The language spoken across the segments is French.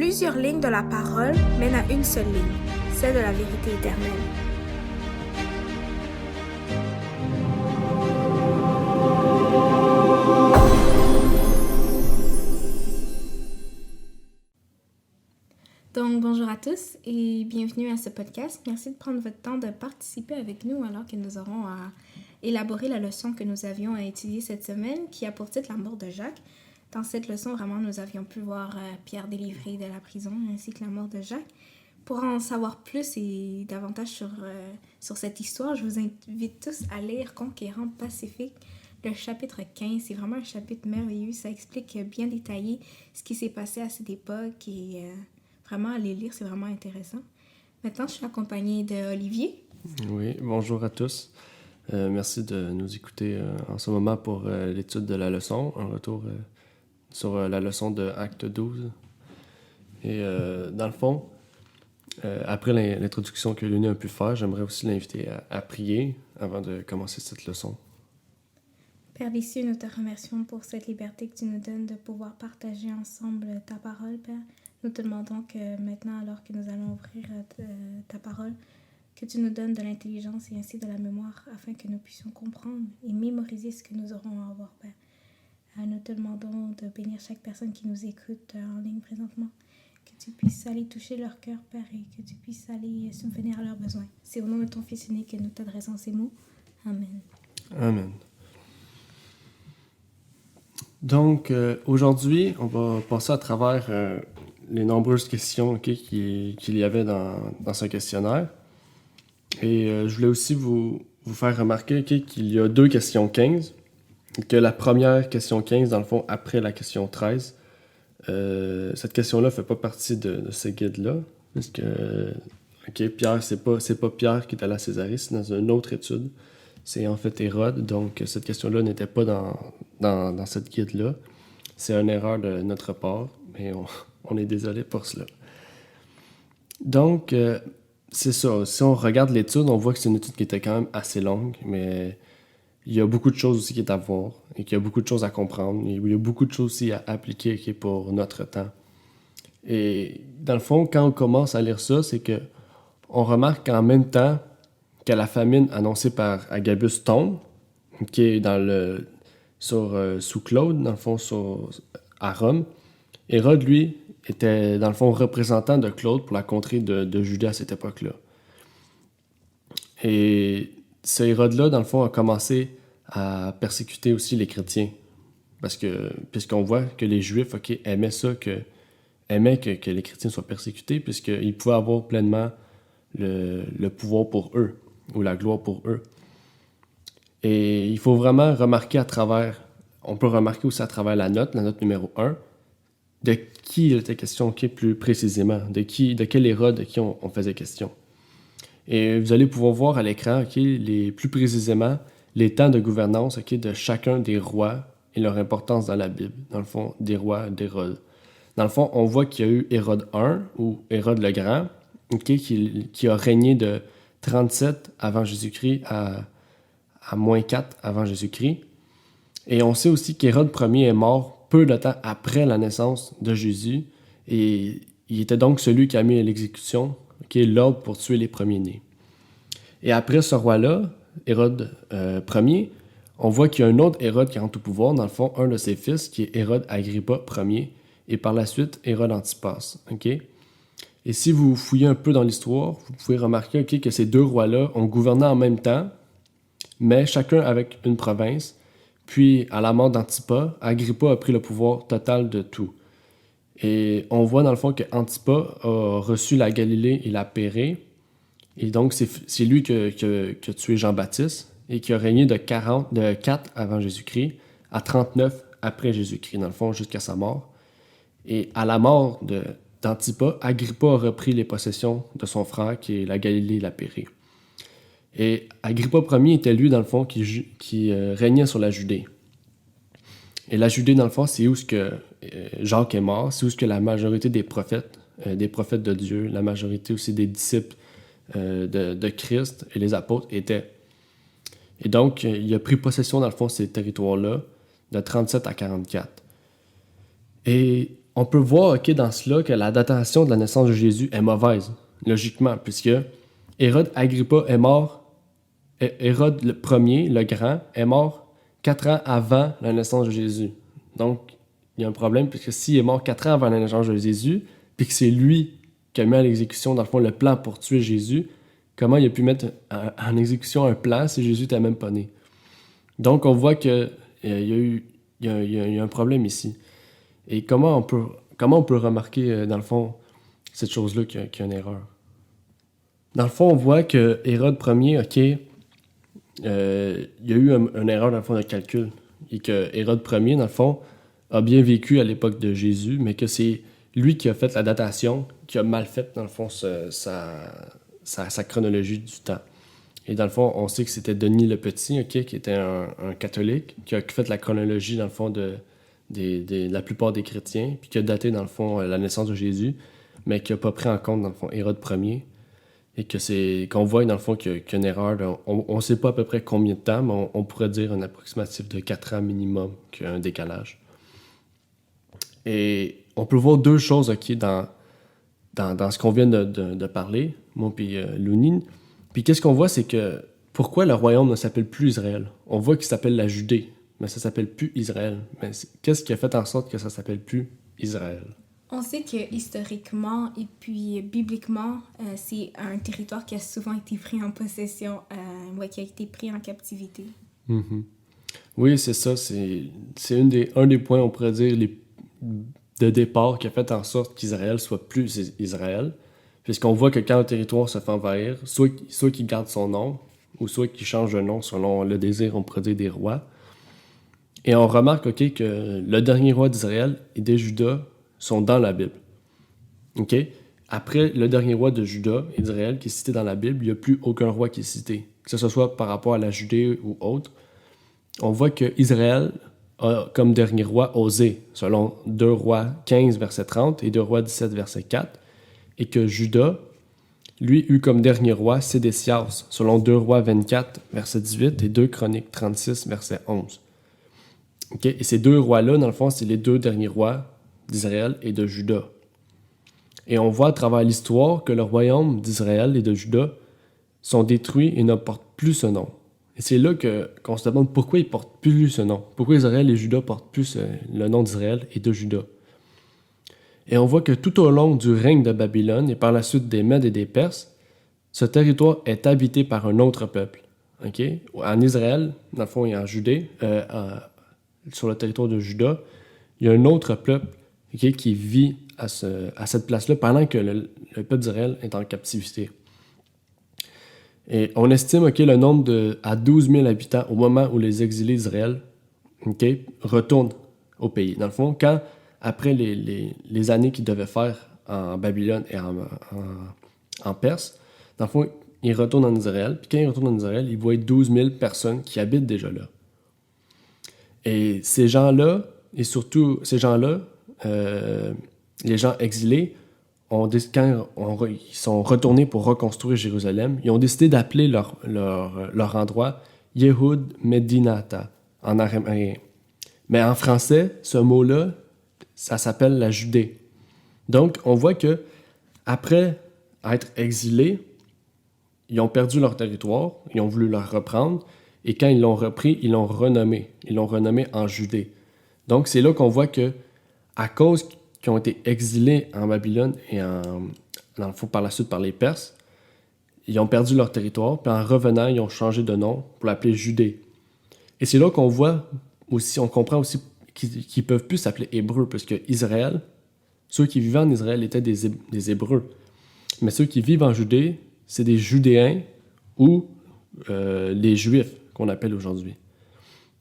Plusieurs lignes de la parole mènent à une seule ligne, celle de la vérité éternelle. Donc, bonjour à tous et bienvenue à ce podcast. Merci de prendre votre temps de participer avec nous alors que nous aurons à élaborer la leçon que nous avions à étudier cette semaine qui a pour titre La mort de Jacques. Dans cette leçon, vraiment, nous avions pu voir Pierre délivré de la prison ainsi que la mort de Jacques. Pour en savoir plus et davantage sur cette histoire, je vous invite tous à lire Conquérant Pacifique, le chapitre 15. C'est vraiment un chapitre merveilleux. Ça explique bien détaillé ce qui s'est passé à cette époque et vraiment, à les lire, c'est vraiment intéressant. Maintenant, je suis accompagnée d'Olivier. Oui, bonjour à tous. Merci de nous écouter en ce moment pour l'étude de la leçon, un retour sur la leçon de Acte 12. Et dans le fond, après l'introduction que Léonie a pu faire, j'aimerais aussi l'inviter à prier avant de commencer cette leçon. Père des cieux, nous te remercions pour cette liberté que tu nous donnes de pouvoir partager ensemble ta parole, Père. Nous te demandons que maintenant, alors que nous allons ouvrir ta parole, que tu nous donnes de l'intelligence et ainsi de la mémoire afin que nous puissions comprendre et mémoriser ce que nous aurons à avoir, Père. Nous te demandons de bénir chaque personne qui nous écoute en ligne présentement, que tu puisses aller toucher leur cœur, Père, et que tu puisses aller subvenir à leurs besoins. C'est au nom de ton Fils unique que nous t'adressons ces mots. Amen. Amen. Donc, aujourd'hui, on va passer à travers les nombreuses questions qu'il y avait dans ce questionnaire. Et je voulais aussi vous faire remarquer qu'il y a deux questions 15, que la première question 15, dans le fond, après la question 13, cette question-là ne fait pas partie de ce guide-là, parce que Pierre, c'est pas Pierre qui est allé à Césarée, c'est dans une autre étude. C'est en fait Hérode, donc cette question-là n'était pas dans cette guide-là. C'est une erreur de notre part, mais on est désolé pour cela. Donc, c'est ça. Si on regarde l'étude, on voit que c'est une étude qui était quand même assez longue, mais il y a beaucoup de choses aussi qui est à voir et qu'il y a beaucoup de choses à comprendre. Et il y a beaucoup de choses aussi à appliquer pour notre temps. Et dans le fond, quand on commence à lire ça, c'est que on remarque qu'en même temps que la famine annoncée par Agabus tombe, qui est sous Claude, dans le fond, à Rome, Hérode, lui, était, dans le fond, représentant de Claude pour la contrée de Judée à cette époque-là. Et ce Hérode-là, dans le fond, a commencé à persécuter aussi les chrétiens. Puisqu'on voit que les Juifs aimaient ça, aimaient que les chrétiens soient persécutés, puisqu'ils pouvaient avoir pleinement le pouvoir pour eux, ou la gloire pour eux. Et il faut vraiment remarquer on peut remarquer aussi à travers la note numéro 1, de qui il était question plus précisément, de quel Hérode de qui on faisait question. Et vous allez pouvoir voir à l'écran plus précisément les temps de gouvernance de chacun des rois et leur importance dans la Bible, dans le fond, des rois d'Hérode. Dans le fond, on voit qu'il y a eu Hérode I, ou Hérode le Grand, qui a régné de 37 avant Jésus-Christ à moins 4 avant Jésus-Christ. Et on sait aussi qu'Hérode Ier est mort peu de temps après la naissance de Jésus, et il était donc celui qui a mis à l'exécution l'ordre pour tuer les premiers-nés. Et après ce roi-là, Hérode Ier, on voit qu'il y a un autre Hérode qui rentre au pouvoir, dans le fond, un de ses fils, qui est Hérode Agrippa Ier, et par la suite, Hérode Antipas. Et si vous fouillez un peu dans l'histoire, vous pouvez remarquer que ces deux rois-là ont gouverné en même temps, mais chacun avec une province. Puis, à la mort d'Antipas, Agrippa a pris le pouvoir total de tout. Et on voit dans le fond qu'Antipas a reçu la Galilée et la Pérée. Et donc, c'est lui qui a tué Jean-Baptiste et qui a régné de 4 avant Jésus-Christ à 39 après Jésus-Christ, dans le fond, jusqu'à sa mort. Et à la mort d'Antipas, Agrippa a repris les possessions de son frère, qui est la Galilée et la Pérée. Et Agrippa Ier était lui, dans le fond, qui régnait sur la Judée. Et la Judée, dans le fond, c'est où Jacques est mort, c'est où la majorité des prophètes de Dieu, la majorité aussi des disciples de Christ et les apôtres étaient. Et donc, il a pris possession, dans le fond, de ces territoires-là, de 37 à 44. Et on peut voir dans cela que la datation de la naissance de Jésus est mauvaise, logiquement, puisque Hérode Agrippa est mort, Hérode le premier, le grand, est mort 4 ans avant la naissance de Jésus. Donc, il y a un problème, puisque s'il est mort 4 ans avant la naissance de Jésus, puis que c'est lui qui a mis à l'exécution, dans le fond, le plan pour tuer Jésus, comment il a pu mettre en exécution un plan si Jésus n'était même pas né? Donc, on voit qu'il il y a un problème ici. Et comment on peut remarquer, dans le fond, cette chose-là qu'il y a une erreur? Dans le fond, on voit que Hérode Ier, il y a eu une erreur, dans le fond, de calcul. Et que Hérode Ier, dans le fond, a bien vécu à l'époque de Jésus, mais que c'est lui qui a fait la datation, qui a mal fait, dans le fond, sa chronologie du temps. Et dans le fond, on sait que c'était Denis le Petit, qui était un catholique, qui a fait la chronologie, dans le fond, de la plupart des chrétiens, puis qui a daté, dans le fond, la naissance de Jésus, mais qui n'a pas pris en compte, dans le fond, Hérode Ier. Et qu'on voit, dans le fond, qu'il y a une erreur. On ne sait pas à peu près combien de temps, mais on pourrait dire un approximatif de 4 ans minimum, qu'il y a un décalage. Et on peut voir deux choses dans ce qu'on vient de parler, moi puis Lounine. Puis qu'est-ce qu'on voit, c'est que pourquoi le royaume ne s'appelle plus Israël? On voit qu'il s'appelle la Judée, mais ça ne s'appelle plus Israël. Mais qu'est-ce qui a fait en sorte que ça ne s'appelle plus Israël? On sait que historiquement et puis bibliquement, c'est un territoire qui a souvent été pris en possession, qui a été pris en captivité. Mm-hmm. Oui, c'est ça. C'est un des points, on pourrait dire, de départ qui a fait en sorte qu'Israël soit plus Israël. Puisqu'on voit que quand un territoire se fait envahir, soit qu'il garde son nom, ou soit qu'il change de nom selon le désir, on pourrait dire, des rois. Et on remarque que le dernier roi d'Israël et de Juda sont dans la Bible. Après le dernier roi de Juda et d'Israël qui est cité dans la Bible, il n'y a plus aucun roi qui est cité. Que ce soit par rapport à la Judée ou autre, on voit que Israël a comme dernier roi Osée, selon 2 Rois 15, verset 30 et 2 Rois 17, verset 4, et que Juda, lui, eut comme dernier roi Sédécias, selon 2 Rois 24, verset 18 et 2 Chroniques 36, verset 11. Et ces 2 rois-là, dans le fond, c'est les 2 derniers rois d'Israël et de Juda. Et on voit à travers l'histoire que le royaume d'Israël et de Juda sont détruits et ne portent plus ce nom. Et c'est là qu'on se demande pourquoi ils ne portent plus ce nom. Pourquoi Israël et Juda portent plus le nom d'Israël et de Juda. Et on voit que tout au long du règne de Babylone et par la suite des Mèdes et des Perses, ce territoire est habité par un autre peuple. En Israël, dans le fond, et en Judée, sur le territoire de Juda, il y a un autre peuple qui vit à cette place-là pendant que le peuple d'Israël est en captivité. Et on estime le nombre à 12 000 habitants au moment où les exilés d'Israël retournent au pays. Dans le fond, après les années qu'ils devaient faire en Babylone et en Perse, dans le fond, ils retournent en Israël. Puis quand ils retournent en Israël, ils voient 12 000 personnes qui habitent déjà là. Et ces gens-là, et surtout ces gens-là, les gens exilés, quand ils sont retournés pour reconstruire Jérusalem, ils ont décidé d'appeler leur endroit Yehud Medinata en araméen. Mais en français, ce mot-là, ça s'appelle la Judée. Donc, on voit que après être exilés, ils ont perdu leur territoire, ils ont voulu le reprendre, et quand ils l'ont repris, ils l'ont renommé. Ils l'ont renommé en Judée. Donc, c'est là qu'on voit que, à cause qu'ils ont été exilés en Babylone et dans le fond, par la suite par les Perses, ils ont perdu leur territoire, puis en revenant, ils ont changé de nom pour l'appeler Judée. Et c'est là qu'on voit aussi, on comprend aussi qu'ils ne peuvent plus s'appeler Hébreux, parce que Israël, ceux qui vivaient en Israël étaient des Hébreux. Mais ceux qui vivent en Judée, c'est des Judéens ou les Juifs qu'on appelle aujourd'hui.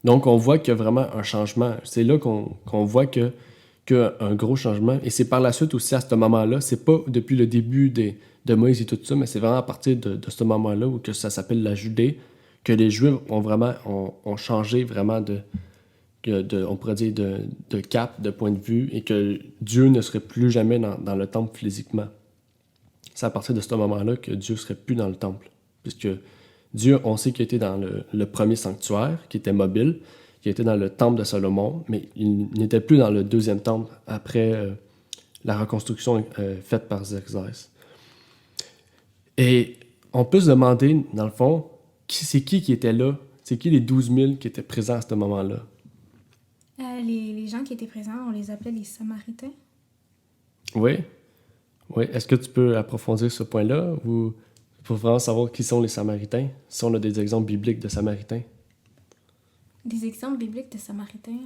Donc, on voit qu'il y a vraiment un changement. C'est là qu'on voit qu'il y a un gros changement. Et c'est par la suite aussi, à ce moment-là, c'est pas depuis le début de Moïse et tout ça, mais c'est vraiment à partir de ce moment-là où que ça s'appelle la Judée, que les Juifs ont changé vraiment on pourrait dire de cap, de point de vue, et que Dieu ne serait plus jamais dans le temple physiquement. C'est à partir de ce moment-là que Dieu ne serait plus dans le temple. Puisque Dieu, on sait qu'il était dans le premier sanctuaire, qui était mobile, qui était dans le temple de Salomon, mais il n'était plus dans le deuxième temple après la reconstruction faite par Xerxès. Et on peut se demander, dans le fond, c'est qui était là? C'est qui les 12 000 qui étaient présents à ce moment-là? Les gens qui étaient présents, on les appelait les Samaritains. Oui. Oui. Est-ce que tu peux approfondir ce point-là ou pour vraiment savoir qui sont les Samaritains? Si on a des exemples bibliques de Samaritains. Des exemples bibliques de Samaritains?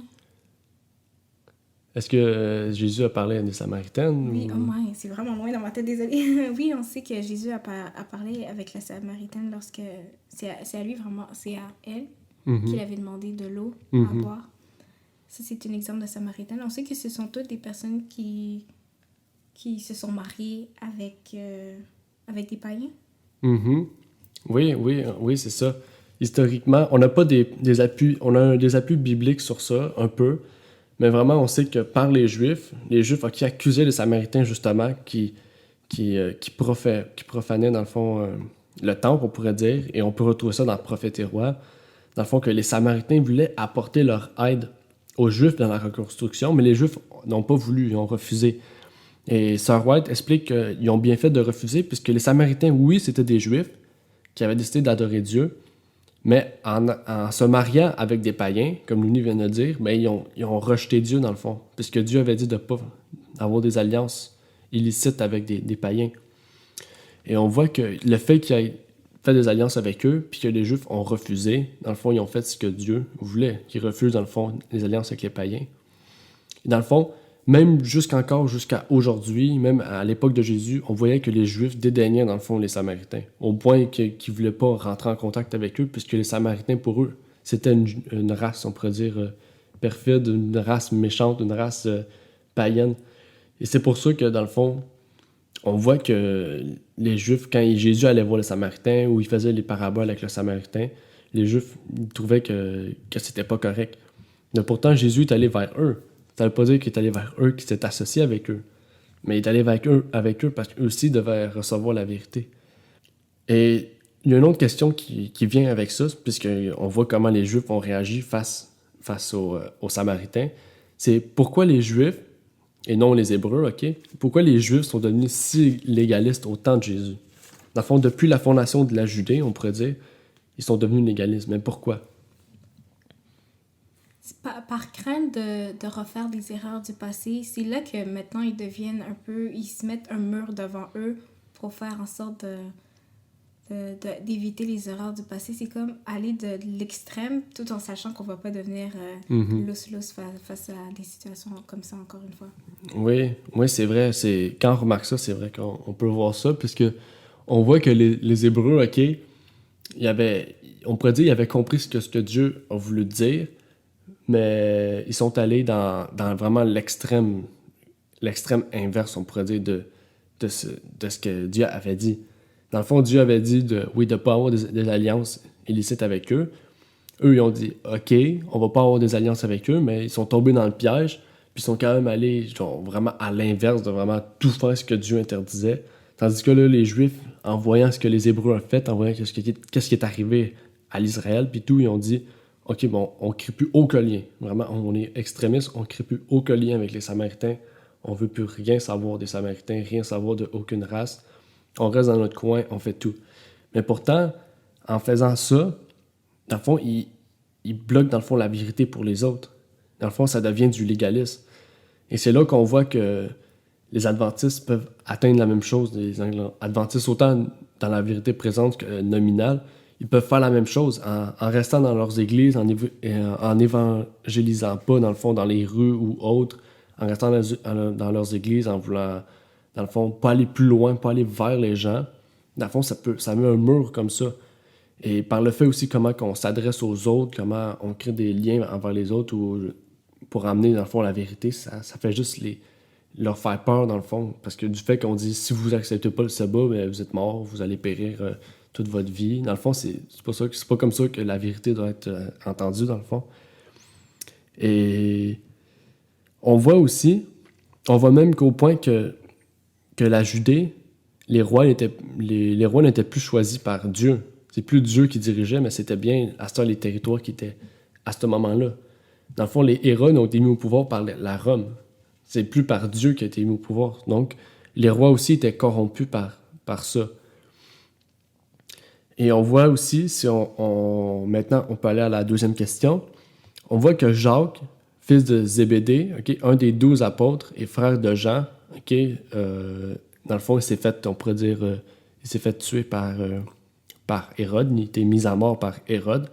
Est-ce que Jésus a parlé à des Samaritaines? Oui, ou... ouais, c'est vraiment loin dans ma tête, désolée. Oui, on sait que Jésus a parlé avec la Samaritaine lorsque... C'est à lui vraiment, c'est à elle qu'il avait demandé de l'eau à boire. Ça, c'est un exemple de Samaritaine. On sait que ce sont toutes des personnes qui se sont mariées avec des païens. Oui, c'est ça. Historiquement, on n'a pas des appuis, on a des appuis bibliques sur ça, un peu, mais vraiment, on sait que par les Juifs qui accusaient les Samaritains, justement, qui profanaient, dans le fond, le temple, on pourrait dire, et on peut retrouver ça dans le Prophète et Roi, dans le fond, que les Samaritains voulaient apporter leur aide aux Juifs dans la reconstruction, mais les Juifs n'ont pas voulu, ils ont refusé. Et Sir White explique qu'ils ont bien fait de refuser, puisque les Samaritains, oui, c'était des Juifs qui avaient décidé d'adorer Dieu, mais en se mariant avec des païens, comme Looney vient de dire, ben, ils ont rejeté Dieu, dans le fond, puisque Dieu avait dit de ne pas avoir des alliances illicites avec des païens. Et on voit que le fait qu'ils aient fait des alliances avec eux, puis que les Juifs ont refusé, dans le fond, ils ont fait ce que Dieu voulait, qu'ils refusent, dans le fond, les alliances avec les païens. Et dans le fond, même jusqu'à aujourd'hui, même à l'époque de Jésus, on voyait que les Juifs dédaignaient, dans le fond, les Samaritains, au point qu'ils ne voulaient pas rentrer en contact avec eux, puisque les Samaritains, pour eux, c'était une race, on pourrait dire, perfide, une race méchante, une race païenne. Et c'est pour ça que, dans le fond, on voit que les Juifs, quand Jésus allait voir les Samaritains, ou il faisait les paraboles avec le Samaritain, les Juifs ils trouvaient que c'était pas correct. Mais pourtant, Jésus est allé vers eux. Ça ne veut pas dire qu'il est allé vers eux, qu'il s'est associé avec eux. Mais il est allé avec eux parce qu'eux aussi devaient recevoir la vérité. Et il y a une autre question qui vient avec ça, puisqu'on voit comment les Juifs ont réagi face aux Samaritains. C'est pourquoi les Juifs, et non les Hébreux, OK? Pourquoi les Juifs sont devenus si légalistes au temps de Jésus? Dans le fond, depuis la fondation de la Judée, on pourrait dire, ils sont devenus légalistes. Mais pourquoi? Par crainte de refaire des erreurs du passé, c'est là que maintenant ils se mettent un mur devant eux pour faire en sorte d'éviter les erreurs du passé. C'est comme aller de l'extrême tout en sachant qu'on ne va pas devenir lousse face à des situations comme ça, encore une fois. Oui, c'est vrai. Quand on remarque ça, c'est vrai qu'on peut voir ça, puisque on voit que les Hébreux, OK, on pourrait dire qu'ils avaient compris ce que Dieu a voulu dire, mais ils sont allés dans vraiment l'extrême inverse, on pourrait dire, de ce que Dieu avait dit. Dans le fond, Dieu avait dit de ne pas avoir des alliances illicites avec eux. Eux, ils ont dit, OK, on va pas avoir des alliances avec eux, mais ils sont tombés dans le piège, puis ils sont quand même allés vraiment à l'inverse de vraiment tout faire ce que Dieu interdisait. Tandis que là, les Juifs, en voyant ce que les Hébreux ont fait, en voyant qu'est-ce qui est arrivé à l'Israël, puis tout, ils ont dit, OK, bon, on ne crée plus aucun lien. Vraiment, on est extrémiste, on ne crée plus aucun lien avec les Samaritains. On ne veut plus rien savoir des Samaritains, rien savoir d'aucune race. On reste dans notre coin, on fait tout. Mais pourtant, en faisant ça, dans le fond, ils bloquent, dans le fond, la vérité pour les autres. Dans le fond, ça devient du légalisme. Et c'est là qu'on voit que les adventistes peuvent atteindre la même chose. Les adventistes, autant dans la vérité présente que nominale, ils peuvent faire la même chose en restant dans leurs églises, en évangélisant pas, dans le fond, dans les rues ou autres, en restant dans leurs églises, en voulant, dans le fond, pas aller plus loin, pas aller vers les gens. Dans le fond, ça met un mur comme ça. Et par le fait aussi comment on s'adresse aux autres, comment on crée des liens envers les autres pour amener, dans le fond, la vérité, ça fait juste leur faire peur, dans le fond. Parce que du fait qu'on dit, si vous acceptez pas le sabbat, ben, vous êtes mort, vous allez périr toute votre vie. Dans le fond, c'est pas comme ça que la vérité doit être entendue, dans le fond. Et on voit même qu'au point que la Judée, les rois n'étaient plus choisis par Dieu. C'est plus Dieu qui dirigeait, mais c'était bien à ce temps les territoires qui étaient à ce moment-là. Dans le fond, les Hérodes ont été mis au pouvoir par la Rome. C'est plus par Dieu qui a été mis au pouvoir. Donc, les rois aussi étaient corrompus par ça. Et on voit aussi, si maintenant on peut aller à la deuxième question, on voit que Jacques, fils de Zébédée, un des 12 apôtres et frère de Jean, dans le fond, il s'est fait, on pourrait dire, il s'est fait tuer par Hérode, il a été mis à mort par Hérode.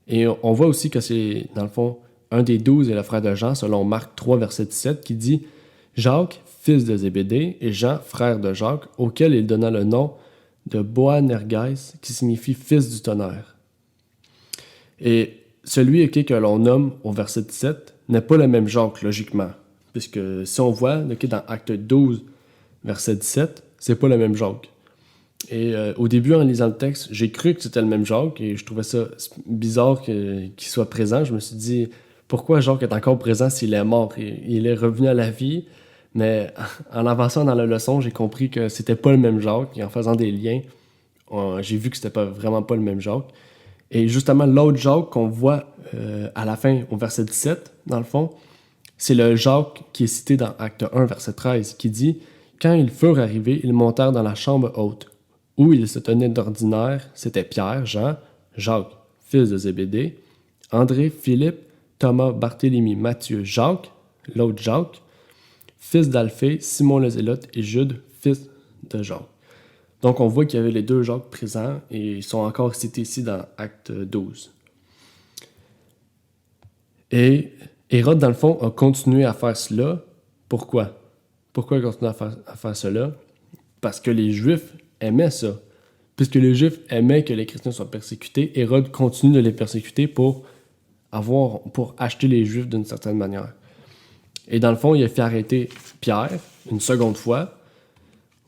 Et on voit aussi que c'est, dans le fond, un des 12 est le frère de Jean, selon Marc 3, verset 17, qui dit « Jacques, fils de Zébédée, et Jean, frère de Jacques, auquel il donna le nom de Boanerges, qui signifie fils du tonnerre. » Et celui que l'on nomme au verset 17 n'est pas le même Jacques, logiquement. Puisque si on voit dans Acte 12, verset 17, c'est pas le même Jacques. Et au début, en lisant le texte, j'ai cru que c'était le même Jacques et je trouvais ça bizarre qu'il soit présent. Je me suis dit, pourquoi Jacques est encore présent s'il est mort? Il est revenu à la vie, mais en avançant dans la leçon, j'ai compris que c'était pas le même Jacques. Et en faisant des liens, j'ai vu que c'était vraiment pas le même Jacques. Et justement, l'autre Jacques qu'on voit à la fin, au verset 17, dans le fond, c'est le Jacques qui est cité dans Acte 1, verset 13, qui dit « Quand ils furent arrivés, ils montèrent dans la chambre haute, où ils se tenaient d'ordinaire, c'était Pierre, Jean, Jacques, fils de Zébédée, André, Philippe, Thomas, Barthélemy, Matthieu, Jacques, l'autre Jacques, fils d'Alphée, Simon le Zélote et Jude, fils de Jacques. » Donc, on voit qu'il y avait les deux Jacques présents et ils sont encore cités ici dans Acte 12. Et Hérode, dans le fond, a continué à faire cela. Pourquoi? Pourquoi il continue à faire cela? Parce que les Juifs aimaient ça. Puisque les Juifs aimaient que les chrétiens soient persécutés, Hérode continue de les persécuter pour acheter les Juifs d'une certaine manière. Et dans le fond, il a fait arrêter Pierre une seconde fois,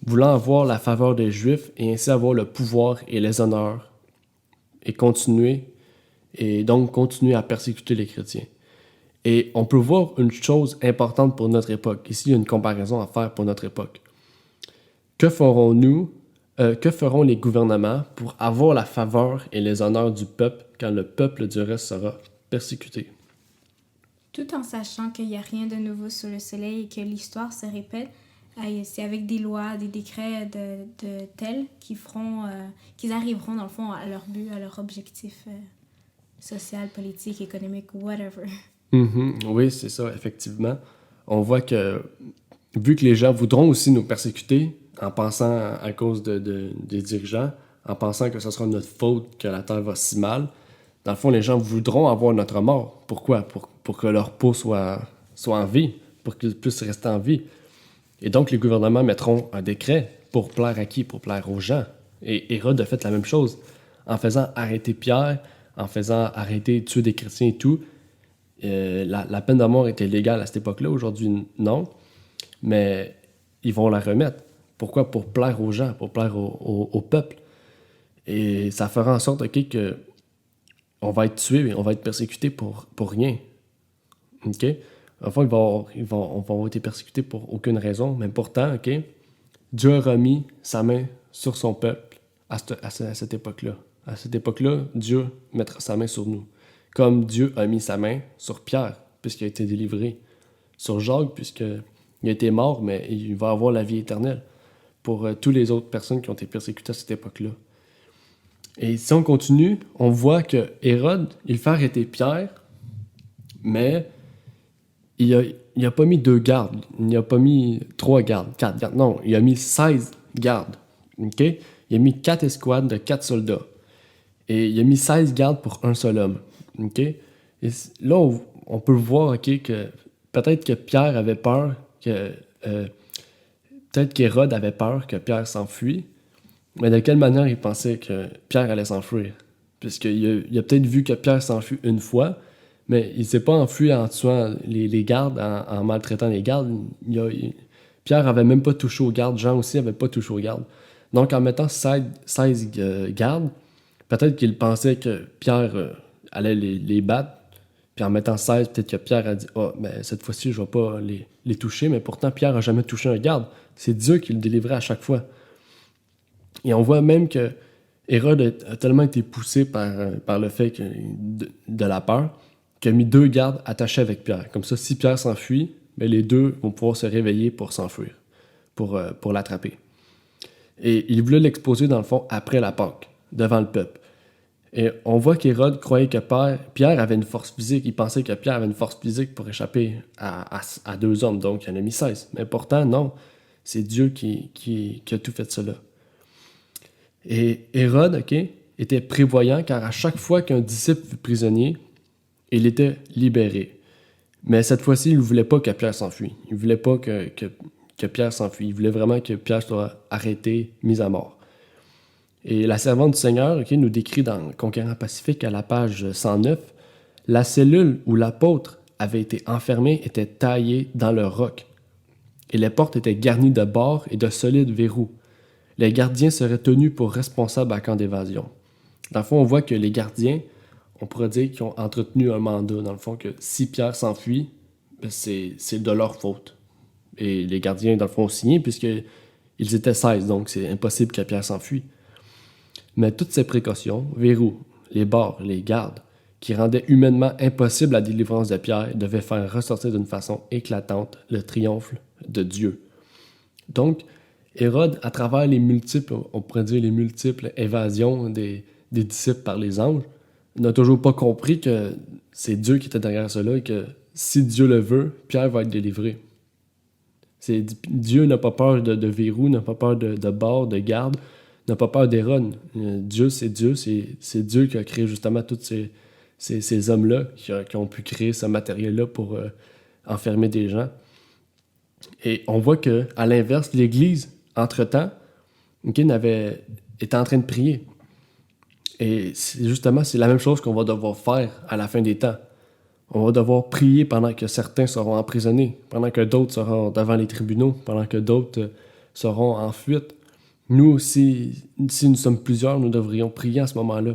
voulant avoir la faveur des Juifs et ainsi avoir le pouvoir et les honneurs et continuer à persécuter les chrétiens. Et on peut voir une chose importante pour notre époque. Ici, il y a une comparaison à faire pour notre époque. Que feront les gouvernements pour avoir la faveur et les honneurs du peuple quand le peuple du reste sera persécuté? Tout en sachant qu'il n'y a rien de nouveau sous le soleil et que l'histoire se répète, c'est avec des lois, des décrets de tels qu'ils arriveront, dans le fond, à leur but, à leur objectif social, politique, économique, whatever. Oui, c'est ça, effectivement. On voit que, vu que les gens voudront aussi nous persécuter, en pensant à cause des dirigeants, en pensant que ce sera notre faute que la terre va si mal, dans le fond, les gens voudront avoir notre mort. Pourquoi? Pour que leur peau soit en vie, pour qu'ils puissent rester en vie. Et donc, les gouvernements mettront un décret pour plaire à qui? Pour plaire aux gens. Et Hérode a fait la même chose. En faisant arrêter Pierre, en faisant tuer des chrétiens et tout, la peine de mort était légale à cette époque-là. Aujourd'hui, non. Mais ils vont la remettre. Pourquoi? Pour plaire aux gens, pour plaire au peuple. Et ça fera en sorte que on va être tué, on va être persécuté pour rien. OK? Enfin, on va avoir été persécutés pour aucune raison, mais pourtant, Dieu a remis sa main sur son peuple à cette époque-là. À cette époque-là, Dieu mettra sa main sur nous. Comme Dieu a mis sa main sur Pierre, puisqu'il a été délivré. Sur Jacques, puisqu'il a été mort, mais il va avoir la vie éternelle. Pour toutes les autres personnes qui ont été persécutées à cette époque-là. Et si on continue, on voit que Hérode, il fait arrêter Pierre, mais il a pas mis 2 gardes, il n'a pas mis 3 gardes, 4 gardes, non, il a mis 16 gardes, OK? Il a mis 4 escouades de 4 soldats, et il a mis 16 gardes pour un seul homme, OK? Et là, on peut voir, que peut-être que Pierre avait peur, peut-être qu'Hérode avait peur que Pierre s'enfuit, mais de quelle manière il pensait que Pierre allait s'enfuir? Puisqu'il a peut-être vu que Pierre s'enfuit une fois, mais il ne s'est pas enfui en tuant les gardes, en maltraitant les gardes. Pierre n'avait même pas touché aux gardes. Jean aussi n'avait pas touché aux gardes. Donc, en mettant 16 gardes, peut-être qu'il pensait que Pierre allait les battre. Puis en mettant 16, peut-être que Pierre a dit « Ah, mais cette fois-ci, je ne vais pas les toucher. » Mais pourtant, Pierre n'a jamais touché un garde. C'est Dieu qui le délivrait à chaque fois. Et on voit même que Hérode a tellement été poussé par le fait de la peur qu'il a mis 2 gardes attachés avec Pierre. Comme ça, si Pierre s'enfuit, mais les deux vont pouvoir se réveiller pour s'enfuir, pour l'attraper. Et il voulait l'exposer, dans le fond, après la Pâque, devant le peuple. Et on voit qu'Hérode croyait que Pierre avait une force physique. Il pensait que Pierre avait une force physique pour échapper à deux hommes. Donc, il en a mis 16. Mais pourtant, non. C'est Dieu qui a tout fait cela. Et Hérode, était prévoyant, car à chaque fois qu'un disciple fut prisonnier, il était libéré. Mais cette fois-ci, il ne voulait pas que Pierre s'enfuit. Il ne voulait pas que Pierre s'enfuit. Il voulait vraiment que Pierre soit arrêté, mis à mort. Et la servante du Seigneur nous décrit dans Conquérant Pacifique à la page 109, la cellule où l'apôtre avait été enfermé était taillée dans le roc, et les portes étaient garnies de barres et de solides verrous. Les gardiens seraient tenus pour responsables à camp d'évasion. Dans le fond, on voit que les gardiens, on pourrait dire qu'ils ont entretenu un mandat, dans le fond, que si Pierre s'enfuit, ben c'est de leur faute. Et les gardiens, dans le fond, ont signé, puisqu'ils étaient 16, donc c'est impossible que Pierre s'enfuit. Mais toutes ces précautions, verrous, les barres, les gardes, qui rendaient humainement impossible la délivrance de Pierre, devaient faire ressortir d'une façon éclatante le triomphe de Dieu. Donc, Hérode, à travers les multiples, on pourrait dire les multiples évasions des disciples par les anges, n'a toujours pas compris que c'est Dieu qui était derrière cela et que si Dieu le veut, Pierre va être délivré. Dieu n'a pas peur de verrous, n'a pas peur de barres, de gardes, n'a pas peur d'Hérode. Dieu, c'est Dieu qui a créé justement tous ces hommes-là, qui ont pu créer ce matériel-là pour enfermer des gens. Et on voit qu'à l'inverse, l'Église, entre-temps, était en train de prier. Et c'est la même chose qu'on va devoir faire à la fin des temps. On va devoir prier pendant que certains seront emprisonnés, pendant que d'autres seront devant les tribunaux, pendant que d'autres seront en fuite. Nous aussi, si nous sommes plusieurs, nous devrions prier à ce moment-là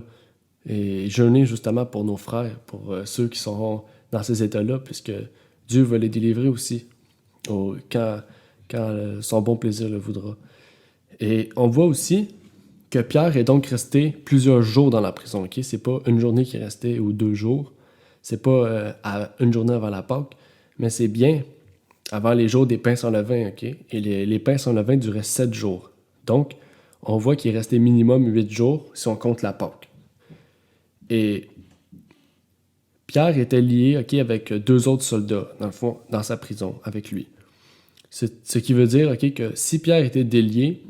et jeûner justement pour nos frères, pour ceux qui seront dans ces états-là, puisque Dieu va les délivrer aussi quand son bon plaisir le voudra. Et on voit aussi que Pierre est donc resté plusieurs jours dans la prison. C'est pas une journée qui est restée ou 2 jours, c'est pas une journée avant la Pâque, mais c'est bien avant les jours des pains sans levain. Et les pains sans levain duraient 7 jours. Donc, on voit qu'il est resté minimum 8 jours si on compte la Pâque. Et Pierre était lié avec 2 autres soldats, dans le fond, dans sa prison, avec lui. Ce qui veut dire que si Pierre était délié,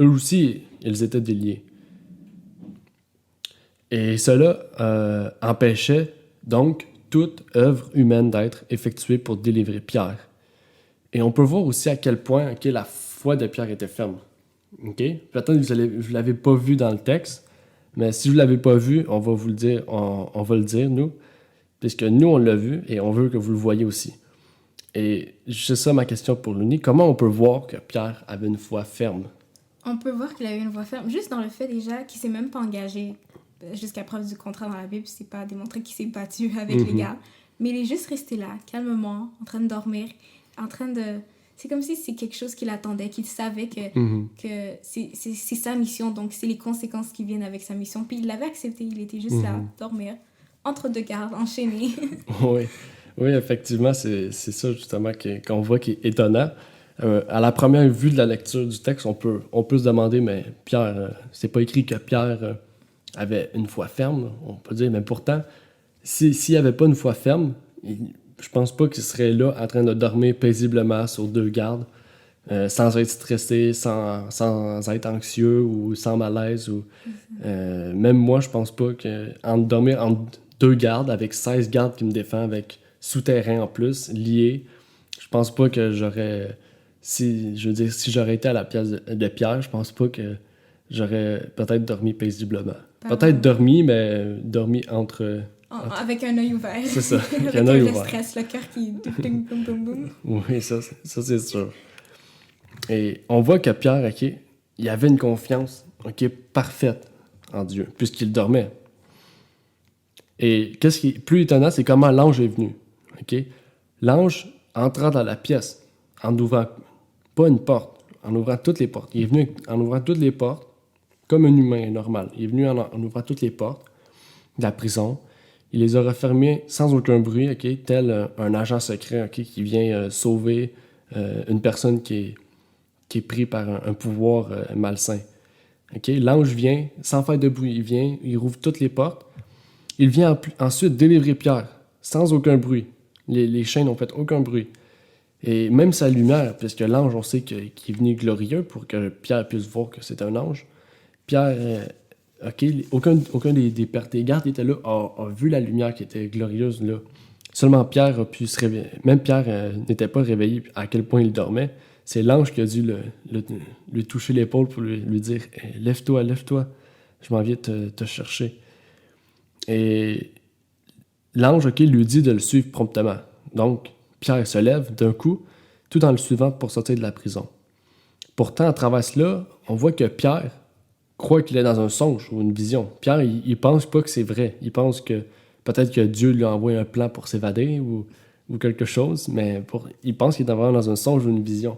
eux aussi, ils étaient déliés. Et cela empêchait donc toute œuvre humaine d'être effectuée pour délivrer Pierre. Et on peut voir aussi à quel point la foi de Pierre était ferme. Peut-être que vous ne l'avez pas vu dans le texte, mais si vous ne l'avez pas vu, on va vous le dire, on va le dire, nous, puisque nous, on l'a vu et on veut que vous le voyez aussi. Et c'est ça ma question pour Luni. Comment on peut voir que Pierre avait une foi ferme? On peut voir qu'il avait une foi ferme, juste dans le fait déjà qu'il ne s'est même pas engagé jusqu'à preuve du contraire dans la Bible. C'est pas démontré qu'il s'est battu avec les gars. Mais il est juste resté là, calmement, en train de dormir, en train de... C'est comme si c'est quelque chose qu'il attendait, qu'il savait que c'est sa mission, donc c'est les conséquences qui viennent avec sa mission. Puis il l'avait accepté, il était juste là, dormir, entre 2 gardes, enchaîné. Oui, effectivement, c'est ça justement qu'on voit qui est étonnant. À la première vue de la lecture du texte, on peut se demander, mais Pierre, c'est pas écrit que Pierre avait une foi ferme, on peut dire, mais pourtant, s'il avait pas une foi ferme, je pense pas qu'il serait là en train de dormir paisiblement sur 2 gardes, sans être stressé, sans être anxieux ou sans malaise. Même moi, je pense pas que dormir entre 2 gardes, avec 16 gardes qui me défendent, avec souterrain en plus, liés, je pense pas que j'aurais... Si j'aurais été à la place de Pierre, je pense pas que j'aurais peut-être dormi paisiblement. Peut-être dormi, mais dormi entre... Avec un œil ouvert. C'est ça, avec un œil le ouvert. stress, le cœur qui... boum, boum, boum. Oui, ça c'est sûr. Et on voit que Pierre, il avait une confiance parfaite en Dieu, puisqu'il dormait. Et qu'est-ce qui est plus étonnant, c'est comment l'ange est venu. L'ange entrant dans la pièce, en ouvrant pas une porte, en ouvrant toutes les portes. Il est venu en ouvrant toutes les portes, comme un humain normal. Il est venu en ouvrant toutes les portes de la prison. Il les a refermés sans aucun bruit, ok, tel un agent secret, ok, qui vient sauver une personne qui est prise par un pouvoir malsain. Ok, l'ange vient sans faire de bruit, il vient, il rouvre toutes les portes. Il vient ensuite délivrer Pierre sans aucun bruit. Les chaînes n'ont fait aucun bruit. Et même sa lumière, puisque l'ange, on sait qu'il est venu glorieux pour que Pierre puisse voir que c'est un ange. Pierre, aucun des gardes qui étaient là a vu la lumière qui était glorieuse là. Seulement Pierre a pu se réveiller. Même Pierre n'était pas réveillé à quel point il dormait. C'est l'ange qui a dû lui toucher l'épaule pour lui dire hey, lève-toi, lève-toi, je m'en viens te chercher. Et l'ange lui dit de le suivre promptement. Donc, Pierre se lève d'un coup, tout en le suivant pour sortir de la prison. Pourtant, à travers cela, on voit que Pierre croit qu'il est dans un songe ou une vision. Pierre, il pense pas que c'est vrai. Il pense que peut-être que Dieu lui a envoyé un plan pour s'évader ou quelque chose, mais il pense qu'il est vraiment dans un songe ou une vision.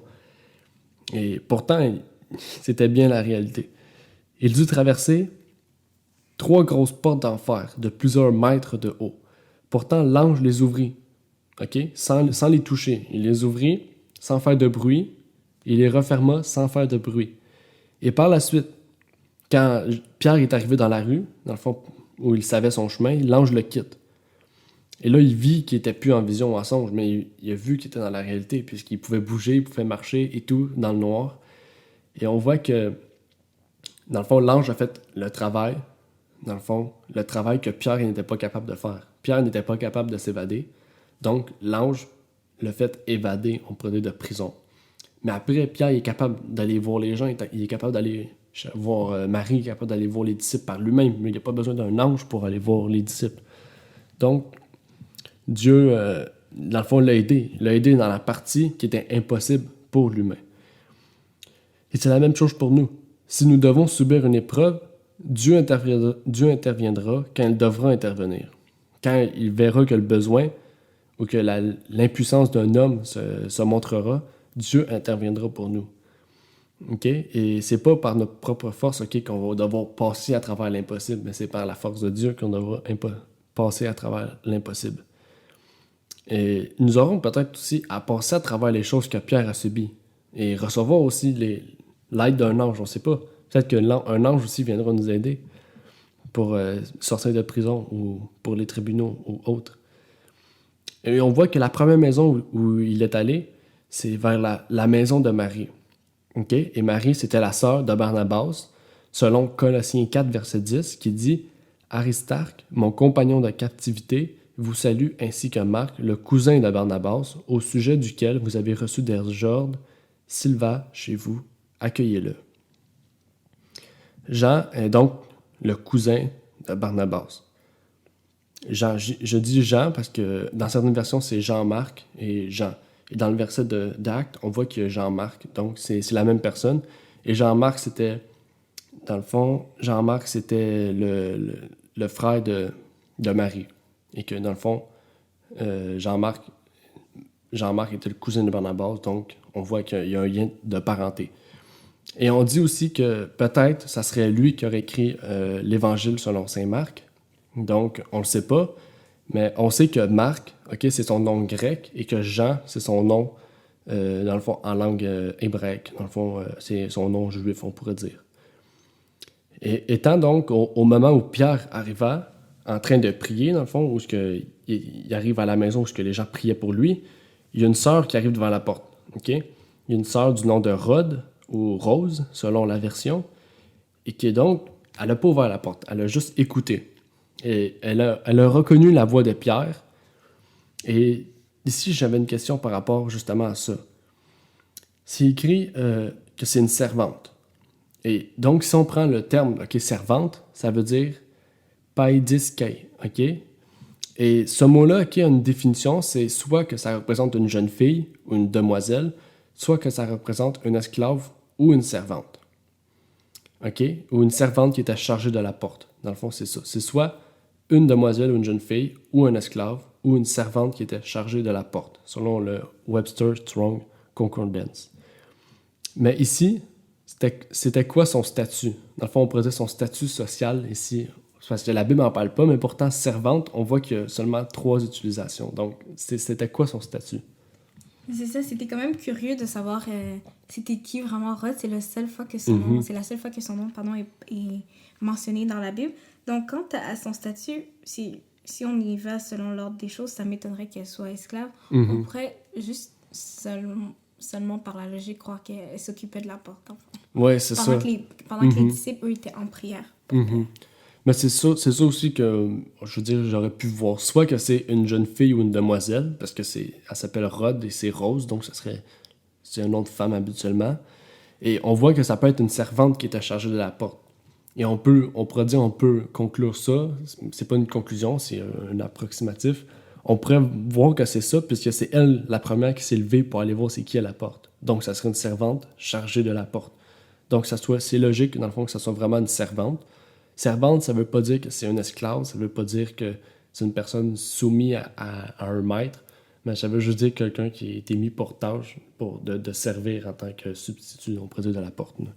Et pourtant, c'était bien la réalité. Il dut traverser 3 grosses portes d'enfer de plusieurs mètres de haut. Pourtant, l'ange les ouvrit. Okay? Sans les toucher. Il les ouvrit sans faire de bruit. Il les referma sans faire de bruit. Et par la suite, quand Pierre est arrivé dans la rue, dans le fond, où il savait son chemin, l'ange le quitte. Et là, il vit qu'il n'était plus en vision ou en songe, mais il a vu qu'il était dans la réalité, puisqu'il pouvait bouger, il pouvait marcher et tout, dans le noir. Et on voit que, dans le fond, l'ange a fait le travail, dans le fond, le travail que Pierre n'était pas capable de faire. Pierre n'était pas capable de s'évader. Donc, l'ange le fait évader, on pourrait dire, de prison. Mais après, Pierre est capable d'aller voir les gens, il est capable d'aller voir Marie, il est capable d'aller voir les disciples par lui-même, mais il n'y a pas besoin d'un ange pour aller voir les disciples. Donc, Dieu, dans le fond, l'a aidé. Il l'a aidé dans la partie qui était impossible pour l'humain. Et c'est la même chose pour nous. Si nous devons subir une épreuve, Dieu interviendra quand il devra intervenir. Quand il verra que le besoin ou que l'impuissance d'un homme se montrera, Dieu interviendra pour nous. Okay? Et c'est pas par notre propre force qu'on va devoir passer à travers l'impossible, mais c'est par la force de Dieu qu'on devra passer à travers l'impossible. Et nous aurons peut-être aussi à passer à travers les choses que Pierre a subies et recevoir aussi l'aide d'un ange, on ne sait pas. Peut-être qu'un ange aussi viendra nous aider pour sortir de prison ou pour les tribunaux ou autres. Et on voit que la première maison où il est allé, c'est vers la maison de Marie. Okay? Et Marie, c'était la sœur de Barnabas, selon Colossiens 4, verset 10, qui dit « Aristarque, mon compagnon de captivité, vous salue ainsi que Marc, le cousin de Barnabas, au sujet duquel vous avez reçu des ordres. S'il va chez vous, accueillez-le. » Jean est donc le cousin de Barnabas. Jean, je dis Jean parce que dans certaines versions, c'est Jean-Marc et Jean. Et dans le verset d'Actes, on voit qu'il y a Jean-Marc. Donc, c'est la même personne. Et Jean-Marc, c'était, dans le fond, Jean-Marc, c'était le frère de Marie. Et que, dans le fond, Jean-Marc était le cousin de Barnabas. Donc, on voit qu'il y a un lien de parenté. Et on dit aussi que peut-être, ça serait lui qui aurait écrit l'Évangile selon saint Marc. Donc, on ne le sait pas, mais on sait que Marc, c'est son nom grec, et que Jean, c'est son nom, dans le fond, en langue hébraïque. Dans le fond, c'est son nom juif, on pourrait dire. Et étant donc au moment où Pierre arriva, en train de prier, dans le fond, où il arrive à la maison où les gens priaient pour lui, il y a une sœur qui arrive devant la porte. Il y a une sœur du nom de Rhode, ou Rose, selon la version, et qui est donc, elle n'a pas ouvert la porte, elle a juste écouté. Et elle a reconnu la voix de Pierre. Et ici, j'avais une question par rapport justement à ça. C'est écrit que c'est une servante. Et donc, si on prend le terme servante, ça veut dire paidiskei. Et ce mot-là a une définition, c'est soit que ça représente une jeune fille ou une demoiselle, soit que ça représente une esclave ou une servante. Ou une servante qui était chargée de la porte. Dans le fond, c'est ça. C'est soit une demoiselle ou une jeune fille, ou un esclave, ou une servante qui était chargée de la porte, selon le Webster Strong Concordance. Mais ici, c'était quoi son statut? Dans le fond, on pourrait dire son statut social ici, C'est parce que la Bible n'en parle pas, mais pourtant, servante, on voit qu'il y a seulement 3 utilisations. Donc, c'était quoi son statut? C'est ça, c'était quand même curieux de savoir c'était qui vraiment Rod. C'est la seule fois que son nom, est mentionné dans la Bible. Donc, quant à son statut, si on y va selon l'ordre des choses, ça m'étonnerait qu'elle soit esclave. On pourrait juste seulement par la logique croire qu'elle s'occupait de la porte. Oui, c'est ça. Pendant que les disciples, eux, étaient en prière. Mais c'est ça aussi que, je veux dire, j'aurais pu voir. Soit que c'est une jeune fille ou une demoiselle, parce que elle s'appelle Rod et c'est Rose, donc c'est un nom de femme habituellement. Et on voit que ça peut être une servante qui était chargée de la porte. Et on peut conclure ça. C'est pas une conclusion, c'est un approximatif. On pourrait voir que c'est ça, puisque c'est elle, la première, qui s'est levée pour aller voir c'est qui à la porte. Donc, ça serait une servante chargée de la porte. Donc, c'est logique, dans le fond, que ça soit vraiment une servante. Servante, ça veut pas dire que c'est un esclave, ça veut pas dire que c'est une personne soumise à un maître, mais ça veut juste dire quelqu'un qui a été mis pour tâche de servir en tant que substitut, on pourrait dire, de la porte. Là.